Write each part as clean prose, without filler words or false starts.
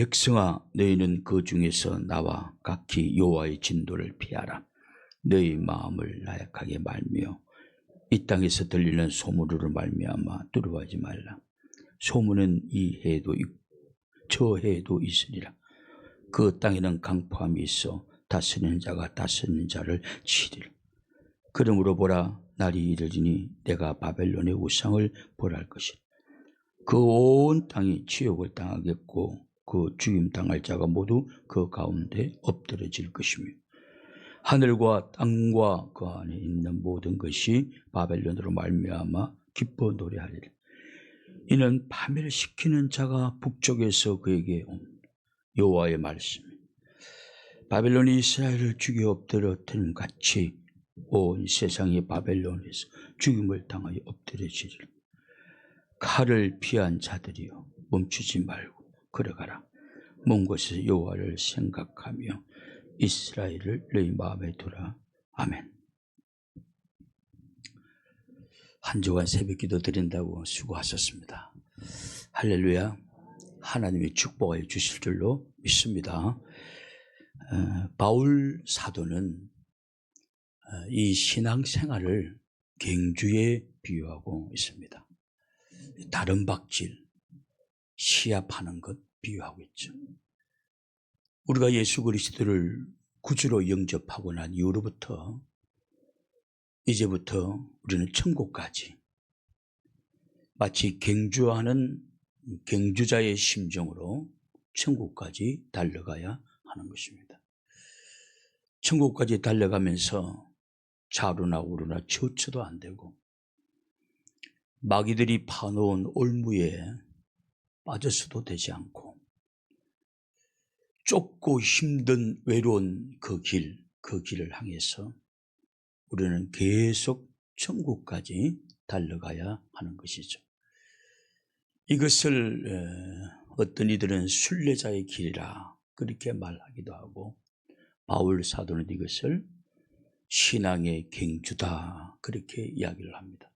백성아, 너희는 그 중에서 나와 각기 여호와의 진도를 피하라. 너희 마음을 나약하게 말며 이 땅에서 들리는 소문으로 말미암아 두려워하지 말라. 소문은 이 해에도 있고 저 해에도 있으리라. 그 땅에는 강포함이 있어 다스리는 자가 다스리는 자를 치리라. 그러므로 보라, 날이 이르지니 내가 바벨론의 우상을 벌할 것이라. 그 온 땅이 지옥을 당하겠고 그 죽임 당할 자가 모두 그 가운데 엎드러질 것이며 하늘과 땅과 그 안에 있는 모든 것이 바벨론으로 말미암아 기뻐 노래하리라. 이는 파멸시키는 자가 북쪽에서 그에게 옵니다. 여호와의 말씀. 바벨론이 이스라엘을 죽여 엎드러뜨림 같이 온 세상이 바벨론에서 죽임을 당하여 엎드려지리라. 칼을 피한 자들이여 멈추지 말고 걸어가라. 먼 곳에서 여호와를 생각하며 이스라엘을 너희 마음에 두라. 아멘. 한 주간 새벽기도 드린다고 수고하셨습니다. 할렐루야. 하나님이 축복하여 주실 줄로 믿습니다. 바울 사도는 이 신앙생활을 갱주에 비유하고 있습니다. 다른 박질, 시합하는 것 비유하고 있죠. 우리가 예수 그리스도를 구주로 영접하고 난 이후로부터 이제부터 우리는 천국까지 마치 갱주하는 갱주자의 심정으로 천국까지 달려가야 하는 것입니다. 천국까지 달려가면서 좌로나 우로나 처처도 안 되고 마귀들이 파놓은 올무에 빠져서도 되지 않고 좁고 힘든 외로운 그 길을 향해서 우리는 계속 천국까지 달려가야 하는 것이죠. 이것을 어떤 이들은 순례자의 길이라 그렇게 말하기도 하고 바울 사도는 이것을 신앙의 갱주다 그렇게 이야기를 합니다.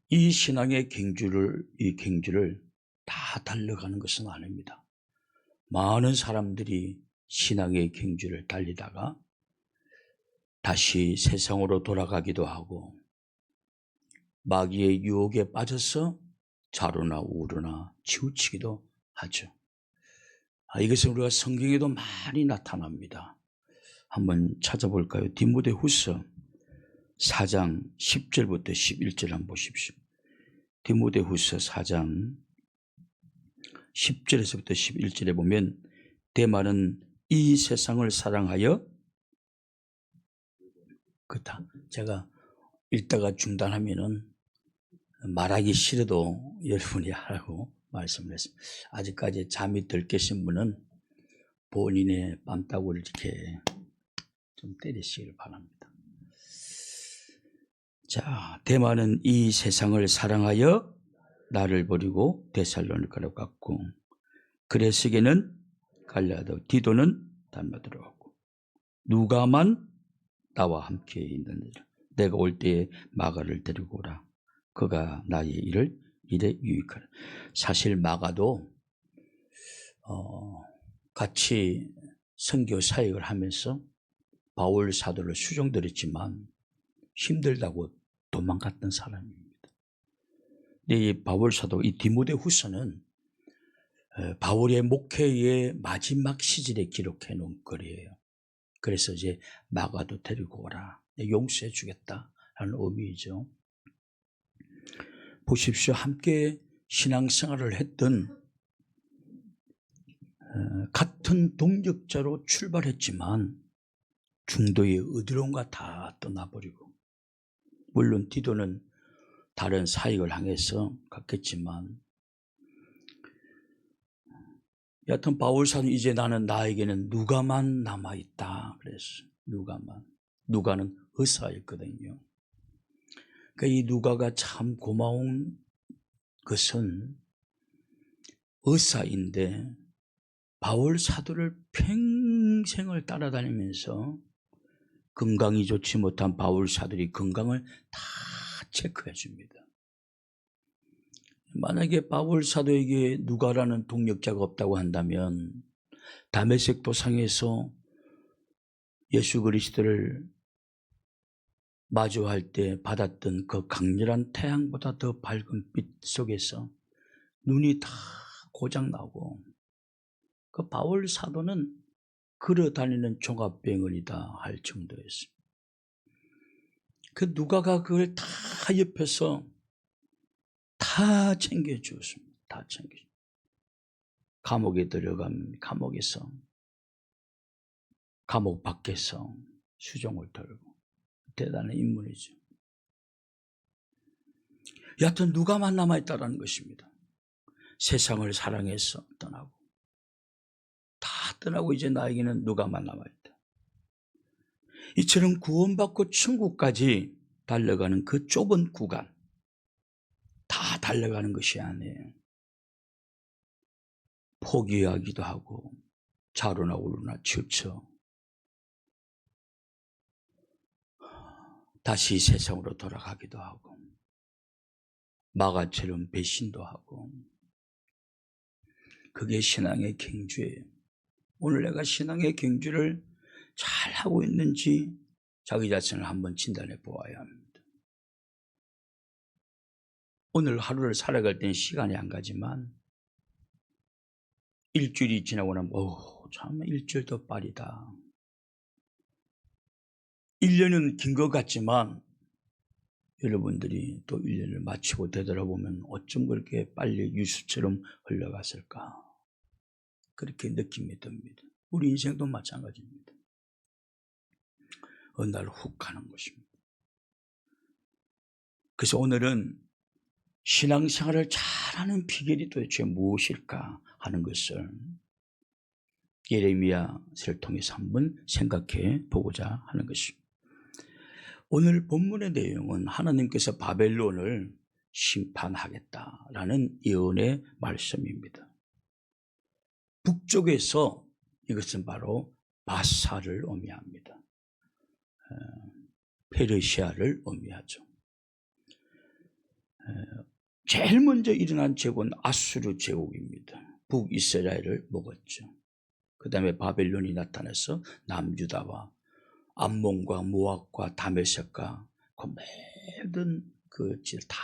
이 신앙의 갱주를 다 달려가는 것은 아닙니다. 많은 사람들이 신앙의 갱주를 달리다가 다시 세상으로 돌아가기도 하고 마귀의 유혹에 빠져서 좌로나 우로나 치우치기도 하죠. 이것은 우리가 성경에도 많이 나타납니다. 한번 찾아볼까요? 디모데후서 4장 10절부터 11절 한번 보십시오. 디모데후서 4장 10절에서부터 11절에 보면 대만은 이 세상을 사랑하여 그렇다. 제가 읽다가 중단하면은 말하기 싫어도 여러분이 하라고 말씀을 했습니다. 아직까지 잠이 덜 깨신 분은 본인의 뺨따구를 이렇게 좀 때리시길 바랍니다. 자, 대만은 이 세상을 사랑하여 나를 버리고 데살로니가로 갔고 그레스게는 갈라도 디도는 달마드로 갔고 누가만 나와 함께 있느니라. 내가 올 때에 마가를 데리고 오라. 그가 나의 일에 유익하라. 사실 마가도 같이 선교 사역을 하면서 바울 사도를 수종들었지만 힘들다고 도망갔던 사람입니다. 이 바울 사도, 이 디모데후서는 바울의 목회의 마지막 시절에 기록해 놓은 글이에요. 그래서 이제 마가도 데리고 오라. 용서해 주겠다라는 의미이죠. 보십시오. 함께 신앙생활을 했던 같은 동력자로 출발했지만 중도의 의도론과 다 떠나버리고 물론 디도는 다른 사역을 향해서 갔겠지만 여하튼 바울 사도는 이제 나에게는 누가만 남아있다. 그래서 누가는 의사였거든요. 그러니까 이 누가가 참 고마운 것은 의사인데 바울 사도를 평생을 따라다니면서 건강이 좋지 못한 바울 사도의 건강을 다 체크해 줍니다. 만약에 바울 사도에게 누가라는 동력자가 없다고 한다면 다메섹 도상에서 예수 그리스도를 마주할 때 받았던 그 강렬한 태양보다 더 밝은 빛 속에서 눈이 다 고장나고 그 바울 사도는 걸어다니는 종합병원이다 할 정도였습니다. 그 누가가 그걸 다 옆에서 다 챙겨주었습니다. 다 챙겨주었습니다. 감옥에 들어가면 감옥에서, 감옥 밖에서 수종을 털고 대단한 인물이죠. 여하튼 누가만 남아있다는 것입니다. 세상을 사랑해서 떠나고 다 떠나고 이제 나에게는 누가만 남아있다. 이처럼 구원받고 천국까지 달려가는 그 좁은 구간 다 달려가는 것이 아니에요. 포기하기도 하고 좌로나 우로나 치우쳐 다시 세상으로 돌아가기도 하고 마가처럼 배신도 하고 그게 신앙의 경주예요. 오늘 내가 신앙의 경주를 잘 하고 있는지 자기 자신을 한번 진단해 보아야 합니다. 오늘 하루를 살아갈 때는 시간이 안 가지만 일주일이 지나고 나면 참 일주일도 빠르다. 1년은 긴 것 같지만 여러분들이 또 1년을 마치고 되돌아보면 어쩜 그렇게 빨리 유수처럼 흘러갔을까 그렇게 느낌이 듭니다. 우리 인생도 마찬가지입니다. 어느 날 훅 가는 것입니다. 그래서 오늘은 신앙생활을 잘하는 비결이 도대체 무엇일까 하는 것을 예레미야서를 통해서 한번 생각해 보고자 하는 것입니다. 오늘 본문의 내용은 하나님께서 바벨론을 심판하겠다라는 예언의 말씀입니다. 북쪽에서 이것은 바로 바사를 의미합니다. 페르시아를 의미하죠. 제일 먼저 일어난 제국은 아수르 제국입니다. 북이스라엘을 먹었죠. 그 다음에 바벨론이 나타나서 남유다와 암몬과 모압과 다메섹과 그 모든 그 질 다,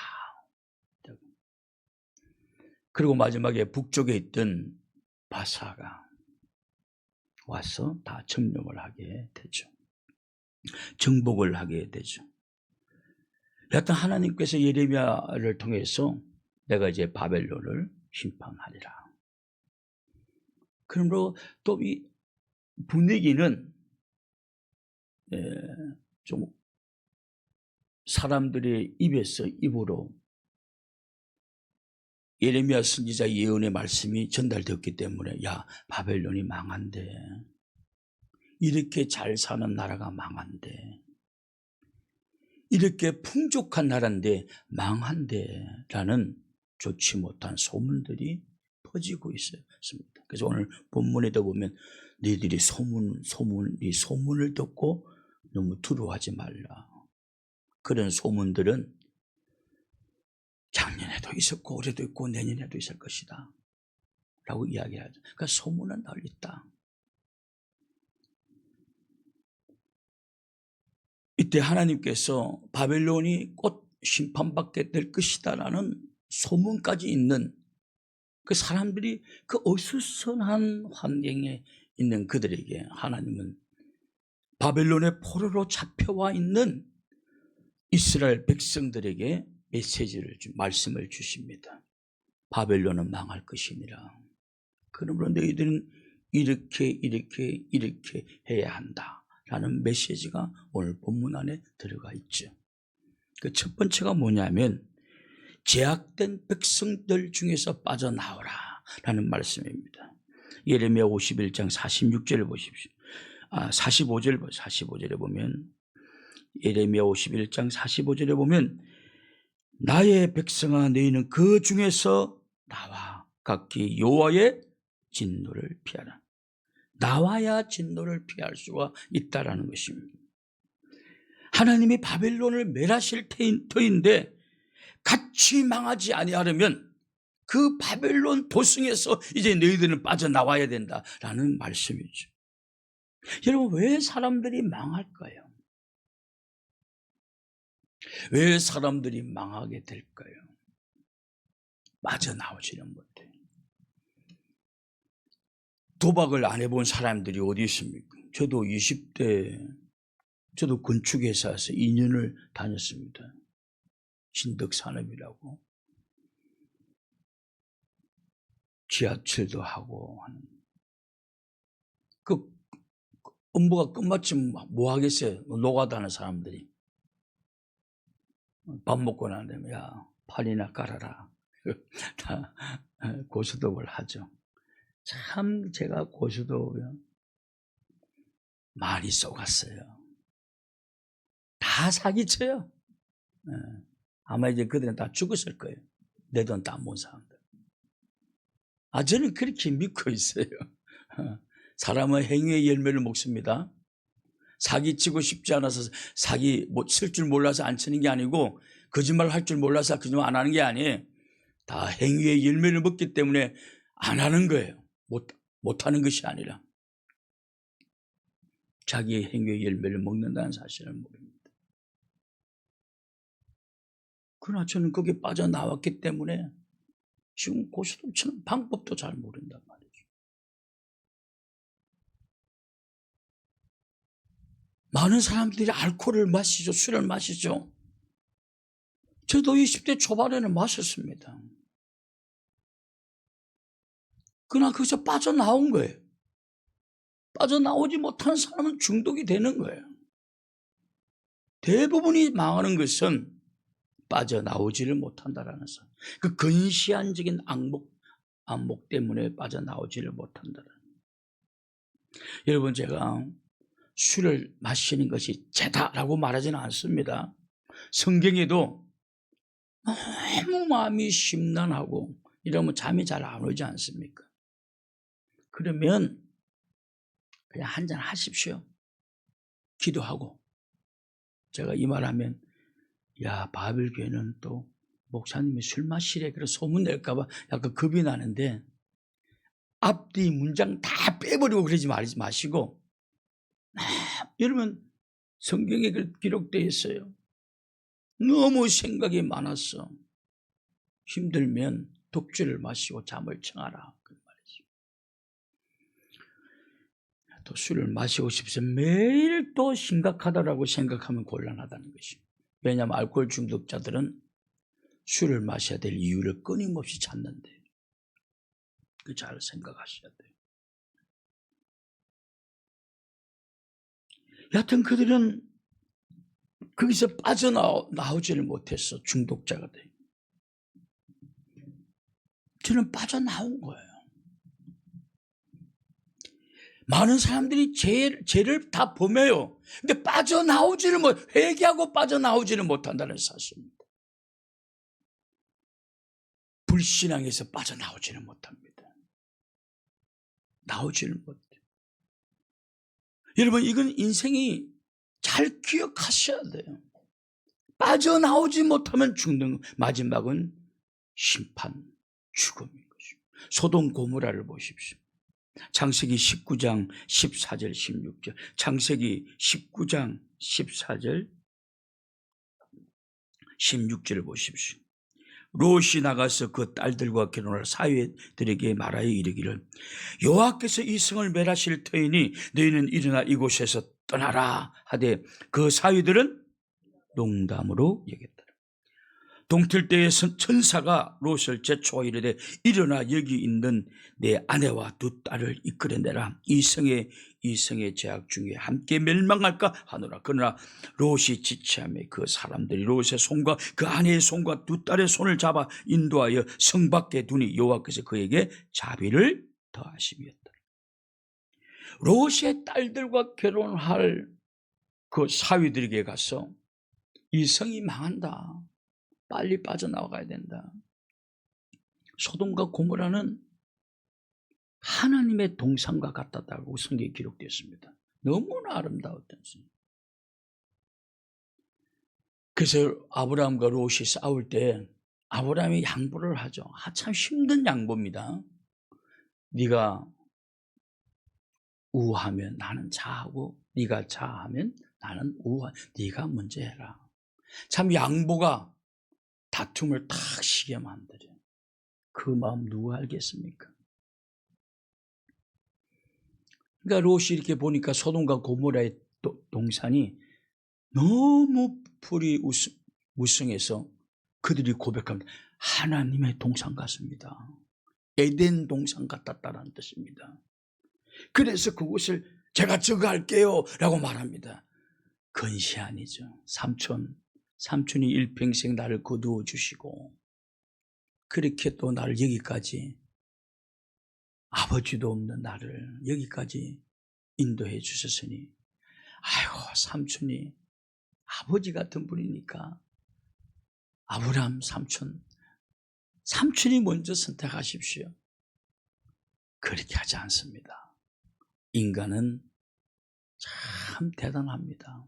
그리고 마지막에 북쪽에 있던 바사가 와서 다 점령을 하게 되죠. 정복을 하게 되죠. 여하튼 하나님께서 예레미야를 통해서 내가 이제 바벨론을 심판하리라. 그러므로 또 이 분위기는 좀 사람들의 입에서 입으로 예레미야 선지자 예언의 말씀이 전달되었기 때문에 야 바벨론이 망한대. 이렇게 잘 사는 나라가 망한대. 이렇게 풍족한 나라인데 망한대 라는 좋지 못한 소문들이 퍼지고 있었습니다. 그래서 오늘 본문에도 보면 너희들이 소문을 듣고 너무 두려워하지 말라. 그런 소문들은 작년에도 있었고 올해도 있고 내년에도 있을 것이다 라고 이야기하죠. 그러니까 소문은 널리 있다. 이때 하나님께서 바벨론이 곧 심판받게 될 것이다 라는 소문까지 있는 그 사람들이 그 어수선한 환경에 있는 그들에게 하나님은 바벨론의 포로로 잡혀와 있는 이스라엘 백성들에게 메시지를 말씀을 주십니다. 바벨론은 망할 것이니라. 그러므로 너희들은 이렇게 해야 한다라는 메시지가 오늘 본문 안에 들어가 있죠. 그 첫 번째가 뭐냐면 제약된 백성들 중에서 빠져나오라 라는 말씀입니다. 예레미야 51장 46절을 보십시오. 45절에 보면 예레미야 51장 45절에 보면 나의 백성아 너희는 그 중에서 나와 각기 여호와의 진노를 피하라. 나와야 진노를 피할 수가 있다라는 것입니다. 하나님이 바벨론을 멸하실 터인데 같이 망하지 아니하려면 그 바벨론 도승에서 이제 너희들은 빠져나와야 된다라는 말씀이죠. 여러분, 왜 사람들이 망할까요? 왜 사람들이 망하게 될까요? 빠져나오지는 못해요. 도박을 안 해본 사람들이 어디 있습니까? 저도 20대, 저도 건축회사에서 2년을 다녔습니다. 신덕산업이라고. 지하철도 하고 하는. 그 업무가 끝마치면 뭐 하겠어요? 노가다는 사람들이. 밥 먹고 난 다음에 야, 팔이나 깔아라. 다 고스톱을 하죠. 참 제가 고스톱을 많이 쏘갔어요. 다 사기쳐요. 아마 이제 그들은 다 죽었을 거예요. 내 돈 다 못 사람들. 저는 그렇게 믿고 있어요. 사람은 행위의 열매를 먹습니다. 사기치고 싶지 않아서 사기 쓸 줄 몰라서 안 치는 게 아니고, 거짓말 할 줄 몰라서 거짓말 안 하는 게 아니에요. 다 행위의 열매를 먹기 때문에 안 하는 거예요. 못 하는 것이 아니라 자기의 행위의 열매를 먹는다는 사실을 모릅니다. 그러나 저는 거기에 빠져나왔기 때문에 지금 고스톱 치는 방법도 잘 모른단 말이죠. 많은 사람들이 알코올을 마시죠. 술을 마시죠. 저도 20대 초반에는 마셨습니다. 그러나 거기서 빠져나온 거예요. 빠져나오지 못하는 사람은 중독이 되는 거예요. 대부분이 망하는 것은 빠져나오지를 못한다라는 사. 그 근시안적인 안목 때문에 빠져나오지를 못한다라는. 여러분, 제가 술을 마시는 것이 죄다라고 말하지는 않습니다. 성경에도 너무 마음이 심란하고 이러면 잠이 잘 안 오지 않습니까? 그러면 그냥 한잔 하십시오. 기도하고. 제가 이 말하면 야, 바벨교회는 또 목사님이 술 마시래 그래 소문 낼까 봐 약간 겁이 나는데, 앞뒤 문장 다 빼버리고 그러지 마시고, 여러분, 성경에 기록되어 있어요. 너무 생각이 많았어. 힘들면 독주를 마시고 잠을 청하라. 그 말이죠. 또 술을 마시고 싶어서 매일 또 심각하다라고 생각하면 곤란하다는 것입니다. 왜냐하면 알코올 중독자들은 술을 마셔야 될 이유를 끊임없이 찾는데, 그 잘 생각하셔야 돼요. 여하튼 그들은 거기서 빠져나오지를 못해서 중독자가 돼요. 저는 빠져나온 거예요. 많은 사람들이 죄를 다 범해요. 근데 회개하고 빠져나오지를 못한다는 사실입니다. 불신앙에서 빠져나오지를 못합니다. 나오지를 못해요. 여러분, 이건 인생이 잘 기억하셔야 돼요. 빠져나오지 못하면 죽는, 마지막은 심판, 죽음인 것입니다. 소돔 고모라를 보십시오. 창세기 19장 14절 16절, 창세기 19장 14절 16절을 보십시오. 롯이 나가서 그 딸들과 결혼할 사위들에게 말하여 이르기를, 여호와께서 이 성을 멸하실 터이니 너희는 일어나 이곳에서 떠나라 하되, 그 사위들은 농담으로 여겼더라. 동틀 때에 천사가 롯을 제초하 이르되, 일어나 여기 있는 내 아내와 두 딸을 이끌어내라. 이 성의 죄악 중에 함께 멸망할까 하노라. 그러나 롯이 지체하며 그 사람들이 롯의 손과 그 아내의 손과 두 딸의 손을 잡아 인도하여 성 밖에 두니 여호와께서 그에게 자비를 더하심이었더라. 롯의 딸들과 결혼할 그 사위들에게 가서 이 성이 망한다, 빨리 빠져나가야 된다. 소돔과 고모라는 하나님의 동산과 같았다고 성경에 기록되었습니다. 너무나 아름다웠던 성. 그래서 아브라함과 롯이 싸울 때 아브라함이 양보를 하죠. 참 힘든 양보입니다. 네가 우하면 나는 자하고 네가 자하면 나는 우하. 네가 먼저 해라. 참 양보가 다툼을 탁 시게 만들어요. 그 마음 누가 알겠습니까? 그러니까 롯이 이렇게 보니까 소돔과 고모라의 동산이 너무 풀이 무성해서 그들이 고백합니다. 하나님의 동산 같습니다. 에덴 동산 같았다는 뜻입니다. 그래서 그곳을 제가 저거할게요 라고 말합니다. 근시안이죠. 삼촌이 일평생 나를 거두어 주시고 그렇게 또 나를 여기까지, 아버지도 없는 나를 여기까지 인도해 주셨으니 아이고 삼촌이 아버지 같은 분이니까 아브라함 삼촌이 먼저 선택하십시오. 그렇게 하지 않습니다. 인간은 참 대단합니다.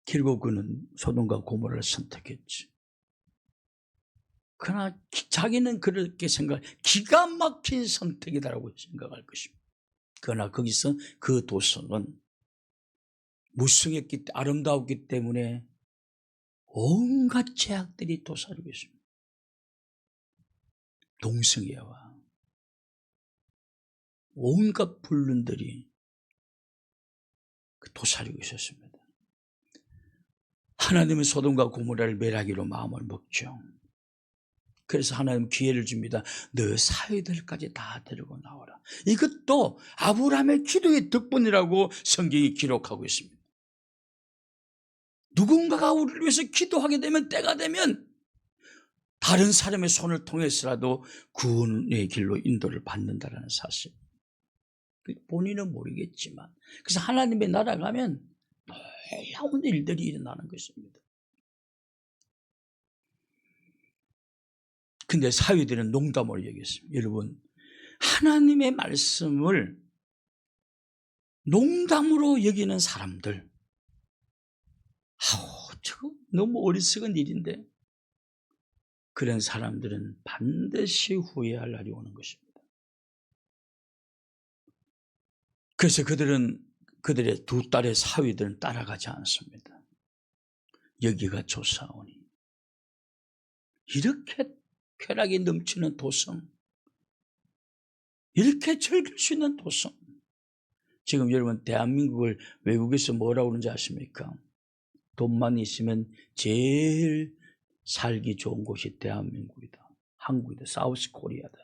결국 그는 소돔과 고모라를 선택했지. 그러나 자기는 그렇게 기가 막힌 선택이다라고 생각할 것입니다. 그러나 거기서 그 도성은 무성했기, 아름다웠기 때문에 온갖 제약들이 도사리고 있습니다. 동성애와 온갖 불륜들이 도사리고 있었습니다. 하나님은 소돔과 고모라를 멸하기로 마음을 먹죠. 그래서 하나님 기회를 줍니다. 너 사위들까지 다 데리고 나와라. 이것도 아브라함의 기도의 덕분이라고 성경이 기록하고 있습니다. 누군가가 우리를 위해서 기도하게 되면, 때가 되면 다른 사람의 손을 통해서라도 구원의 길로 인도를 받는다는 사실. 본인은 모르겠지만, 그래서 하나님의 나라 가면 놀라운 일들이 일어나는 것입니다. 근데 사위들은 농담으로 얘기했습니다. 여러분, 하나님의 말씀을 농담으로 여기는 사람들, 저거 너무 어리석은 일인데, 그런 사람들은 반드시 후회할 날이 오는 것입니다. 그래서 그들은 그들의 두 딸의 사위들은 따라가지 않습니다. 여기가 좋사오니, 이렇게 쾌락이 넘치는 도성, 이렇게 즐길 수 있는 도성. 지금 여러분 대한민국을 외국에서 뭐라고 그러는지 아십니까? 돈만 있으면 제일 살기 좋은 곳이 대한민국이다, 한국이다, 사우스 코리아다.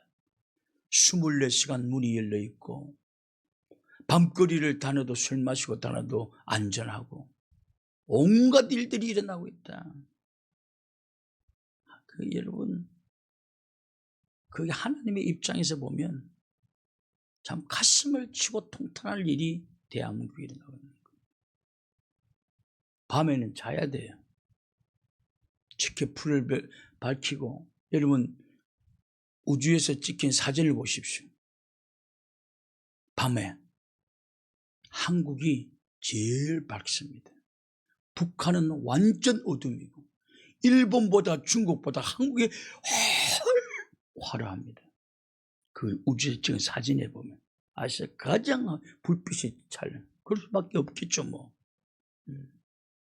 24시간 문이 열려 있고 밤거리를 다녀도 술 마시고 다녀도 안전하고 온갖 일들이 일어나고 있다. 여러분, 그게 하나님의 입장에서 보면 참 가슴을 치고 통탄할 일이 대한민국에 일어나고 있는 거예요. 밤에는 자야 돼요. 직접 불을 밝히고. 여러분, 우주에서 찍힌 사진을 보십시오. 밤에 한국이 제일 밝습니다. 북한은 완전 어둠이고 일본보다 중국보다 한국이 화려합니다. 그 우주에서 찍은 사진에 보면 아시아 가장 불빛이 잘, 그럴 수밖에 없겠죠. 뭐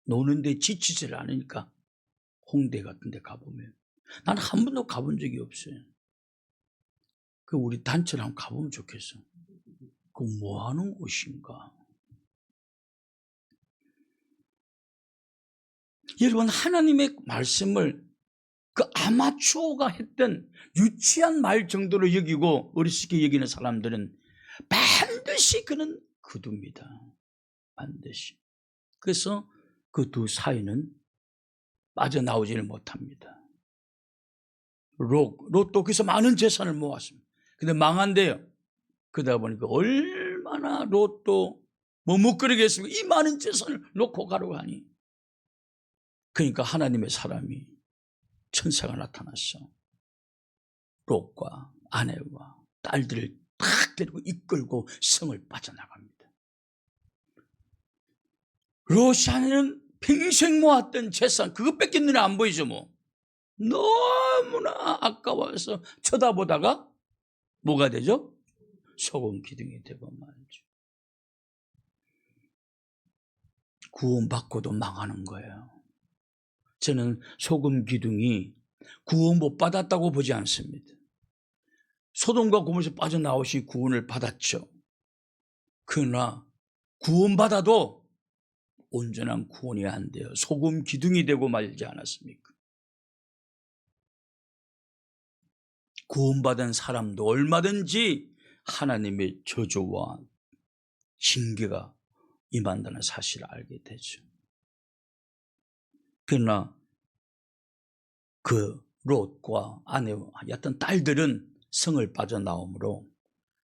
노는데 지치질 않으니까 홍대 같은 데 가보면, 나는 한 번도 가본 적이 없어요. 그 우리 단체로 한번 가보면 좋겠어. 그 뭐 하는 곳인가? 여러분, 하나님의 말씀을 그 아마추어가 했던 유치한 말 정도로 여기고 어리석게 여기는 사람들은 반드시 그는 거둡니다. 반드시. 그래서 그 두 사이는 빠져나오지를 못합니다. 롯도 거기서 많은 재산을 모았습니다. 근데 망한대요. 그러다 보니까 얼마나 롯도 머뭇거리겠습니까? 이 많은 재산을 놓고 가려고 하니. 그러니까 하나님의 사람이, 천사가 나타났어. 롯과 아내와 딸들을 탁 데리고 이끌고 성을 빠져나갑니다. 롯이 아내는 평생 모았던 재산, 그것밖에 눈에 안 보이죠. 뭐 너무나 아까워서 쳐다보다가 뭐가 되죠? 소금 기둥이 되고 말죠. 구원받고도 망하는 거예요. 저는 소금 기둥이 구원 못 받았다고 보지 않습니다. 소돔과 고모에서 빠져나오시 구원을 받았죠. 그러나 구원받아도 온전한 구원이 안 돼요. 소금 기둥이 되고 말지 않았습니까? 구원받은 사람도 얼마든지 하나님의 저주와 징계가 임한다는 사실을 알게 되죠. 그러나 그 롯과 아내와 였던 딸들은 성을 빠져나오므로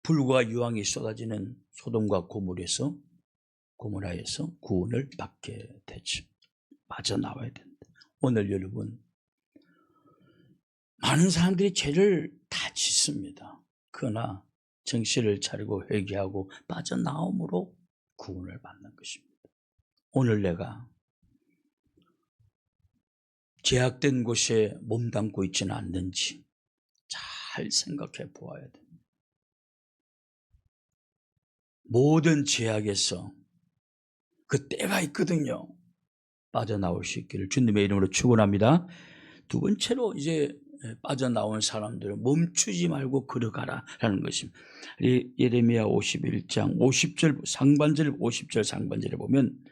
불과 유황이 쏟아지는 소돔과 고모라에서 구원을 받게 되죠. 빠져나와야 된다. 오늘 여러분, 많은 사람들이 죄를 다 짓습니다. 그러나 정신을 차리고 회개하고 빠져나옴으로 구원을 받는 것입니다. 오늘 내가 제약된 곳에 몸담고 있지는 않는지 잘 생각해 보아야 됩니다. 모든 제약에서 그 때가 있거든요. 빠져나올 수 있기를 주님의 이름으로 축원합니다. 두 번째로 이제 빠져나온 사람들은 멈추지 말고 걸어가라라는 것입니다. 예레미야 51장 50절 상반절 50절 상반절에 보면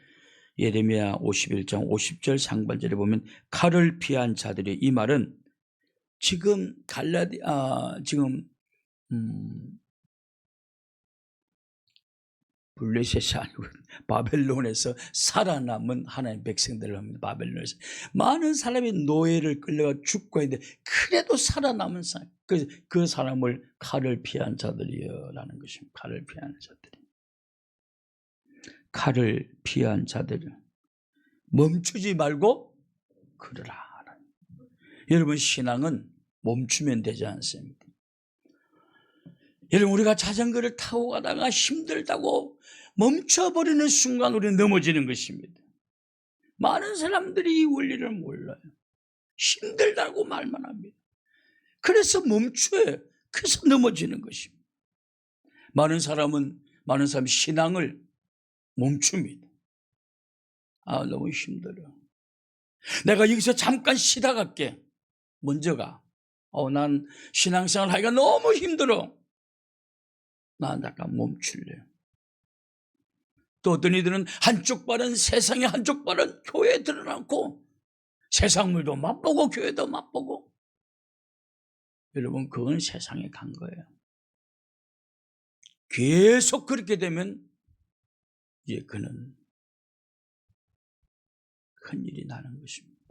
예레미야 51장 50절 상반절에 보면 칼을 피한 자들이, 이 말은 지금 블레셋이 아니고 바벨론에서 살아남은 하나님의 백성들을 합니다. 바벨론에서 많은 사람이 노예를 끌려가 죽고 있는데 그래도 살아남은 사람, 그 사람을 칼을 피한 자들이여라는 것입니다. 칼을 피한 자들이. 칼을 피한 자들, 멈추지 말고 걸으라. 여러분, 신앙은 멈추면 되지 않습니다. 여러분, 우리가 자전거를 타고 가다가 힘들다고 멈춰버리는 순간 우리는 넘어지는 것입니다. 많은 사람들이 이 원리를 몰라요. 힘들다고 말만 합니다. 그래서 멈춰요. 그래서 넘어지는 것입니다. 많은 사람이 신앙을 멈춥니다. 너무 힘들어. 내가 여기서 잠깐 쉬다 갈게. 먼저 가. 난 신앙생활 하기가 너무 힘들어. 난 잠깐 멈출래요. 또 어떤 이들은 한쪽 발은 세상에, 한쪽 발은 교회에 들어놓고 세상 물도 맛보고 교회도 맛보고. 여러분, 그건 세상에 간 거예요. 계속 그렇게 되면 이제 그는 큰일이 나는 것입니다.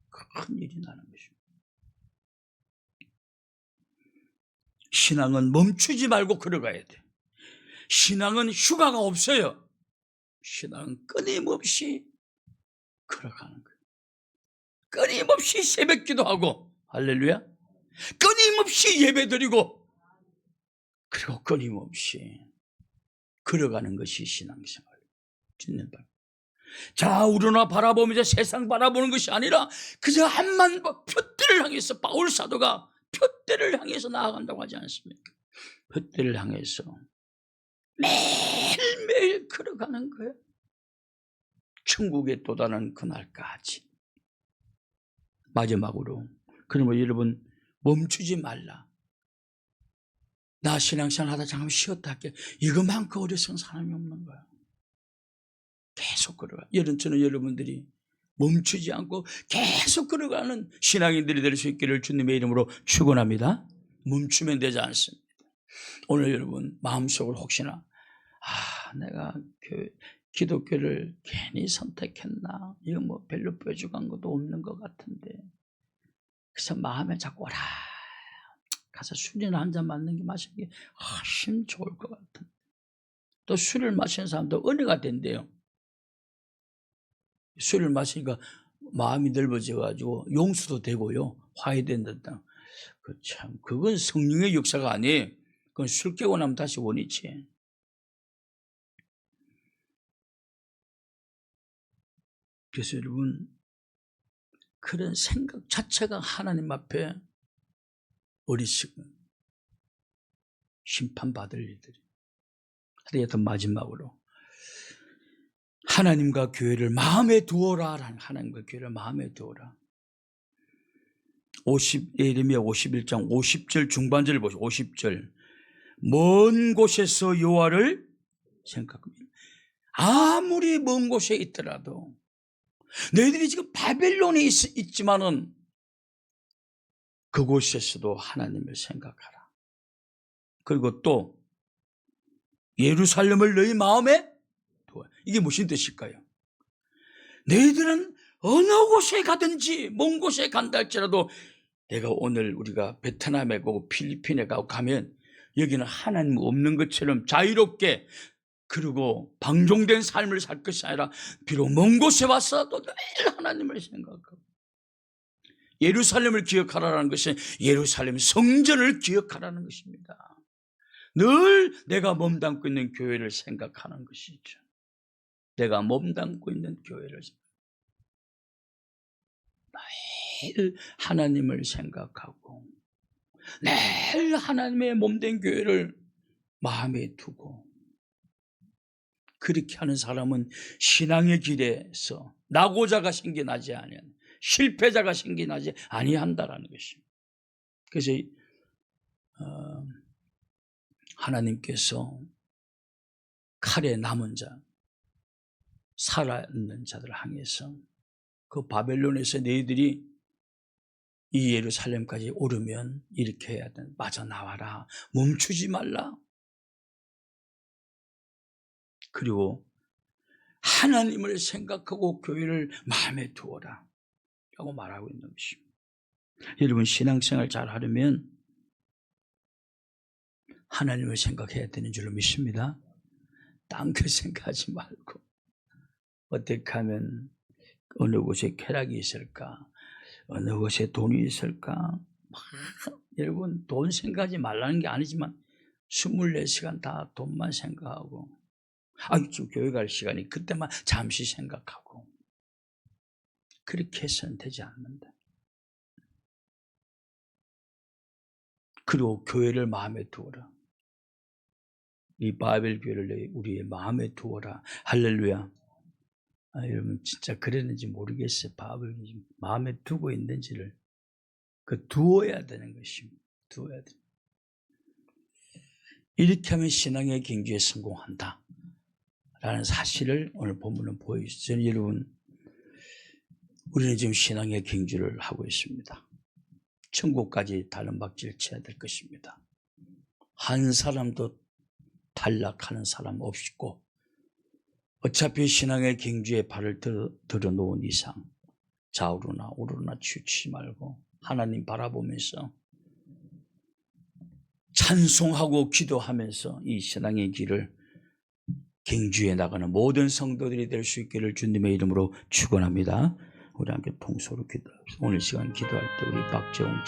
큰일이 나는 것입니다. 신앙은 멈추지 말고 걸어가야 돼. 신앙은 휴가가 없어요. 신앙은 끊임없이 걸어가는 거예요. 끊임없이 새벽 기도하고, 할렐루야, 끊임없이 예배드리고, 그리고 끊임없이 걸어가는 것이 신앙생활. 짓는 바. 좌우로나 바라보면서 세상 바라보는 것이 아니라 그저 한만 표대를 향해서, 바울 사도가 표대를 향해서 나아간다고 하지 않습니까? 표대를 향해서 매일매일 걸어가는 거예요. 천국에 도달하는 그날까지. 마지막으로, 그러면 여러분, 멈추지 말라. 나 신앙생활 하다 잠깐 쉬었다 할게. 이것만큼 어리석은 사람이 없는 거야. 계속 걸어가. 저는 여러분들이 멈추지 않고 계속 걸어가는 신앙인들이 될 수 있기를 주님의 이름으로 축원합니다. 멈추면 되지 않습니다. 오늘 여러분 마음속으로 혹시나 내가 기독교를 괜히 선택했나? 이거 뭐 별로 뾰족한 것도 없는 것 같은데. 그래서 마음에 자꾸 오라. 가서 술이나 한잔 마시는 게 훨씬 좋을 것 같은데. 또 술을 마시는 사람도 은혜가 된대요. 술을 마시니까 마음이 넓어져가지고 용서도 되고요. 화해된다. 그건 성령의 역사가 아니에요. 그건 술 깨고 나면 다시 원이지. 그래서 여러분, 그런 생각 자체가 하나님 앞에 어리석은 심판받을 일들이. 하여튼 마지막으로 하나님과 교회를 마음에 두어라. 하나님과 교회를 마음에 두어라. 예레미야 51장 50절 중반절을 보시죠. 50절. 먼 곳에서 여호와를 생각합니다. 아무리 먼 곳에 있더라도 너희들이 지금 바벨론에 있지만은 그곳에서도 하나님을 생각하라. 그리고 또 예루살렘을 너희 마음에 두어. 이게 무슨 뜻일까요? 너희들은 어느 곳에 가든지 먼 곳에 간다 할지라도 내가 오늘 우리가 베트남에 가고 필리핀에 가면 여기는 하나님 없는 것처럼 자유롭게 그리고 방종된 삶을 살 것이 아니라 비록 먼 곳에 왔어도 늘 하나님을 생각하고 예루살렘을 기억하라는 것은 예루살렘 성전을 기억하라는 것입니다. 늘 내가 몸담고 있는 교회를 생각하는 것이죠. 내가 몸담고 있는 교회를 늘 하나님을 생각하고 늘 하나님의 몸된 교회를 마음에 두고 그렇게 하는 사람은 신앙의 길에서 낙오자가 생겨나지 아니한 실패자가 생겨나지 아니한다라는 것입니다. 그래서 하나님께서 칼에 남은 자, 살아있는 자들을 향해서 그 바벨론에서 너희들이 이 예루살렘까지 오르면 이렇게 해야 돼. 마저 나와라. 멈추지 말라. 그리고 하나님을 생각하고 교회를 마음에 두어라 라고 말하고 있는 것입니다. 여러분 신앙생활 잘 하려면 하나님을 생각해야 되는 줄로 믿습니다. 딴 거 생각하지 말고 어떻게 하면 어느 곳에 쾌락이 있을까, 어느 곳에 돈이 있을까. 여러분 돈 생각하지 말라는 게 아니지만 24시간 다 돈만 생각하고 지금 교회 갈 시간이 그때만 잠시 생각하고 그렇게 해서는 되지 않는다. 그리고 교회를 마음에 두어라. 이 바벨 교회를 우리의 마음에 두어라. 할렐루야. 여러분 진짜 그랬는지 모르겠어요. 바벨 마음에 두고 있는지를 두어야 되는 것입니다. 두어야 돼. 이렇게 하면 신앙의 경주에 성공한다 라는 사실을 오늘 본문은 보여주죠. 여러분 우리는 지금 신앙의 경주를 하고 있습니다. 천국까지 달름박질 쳐야 될 것입니다. 한 사람도 탈락하는 사람 없고 어차피 신앙의 경주에 발을 들어놓은 이상 좌우로나 우로나 치우치지 말고 하나님 바라보면서 찬송하고 기도하면서 이 신앙의 길을 경주에 나가는 모든 성도들이 될 수 있기를 주님의 이름으로 축원합니다. 우리 함께 통소로 기도합시다. 오늘 시간 기도할 때 우리 박재홍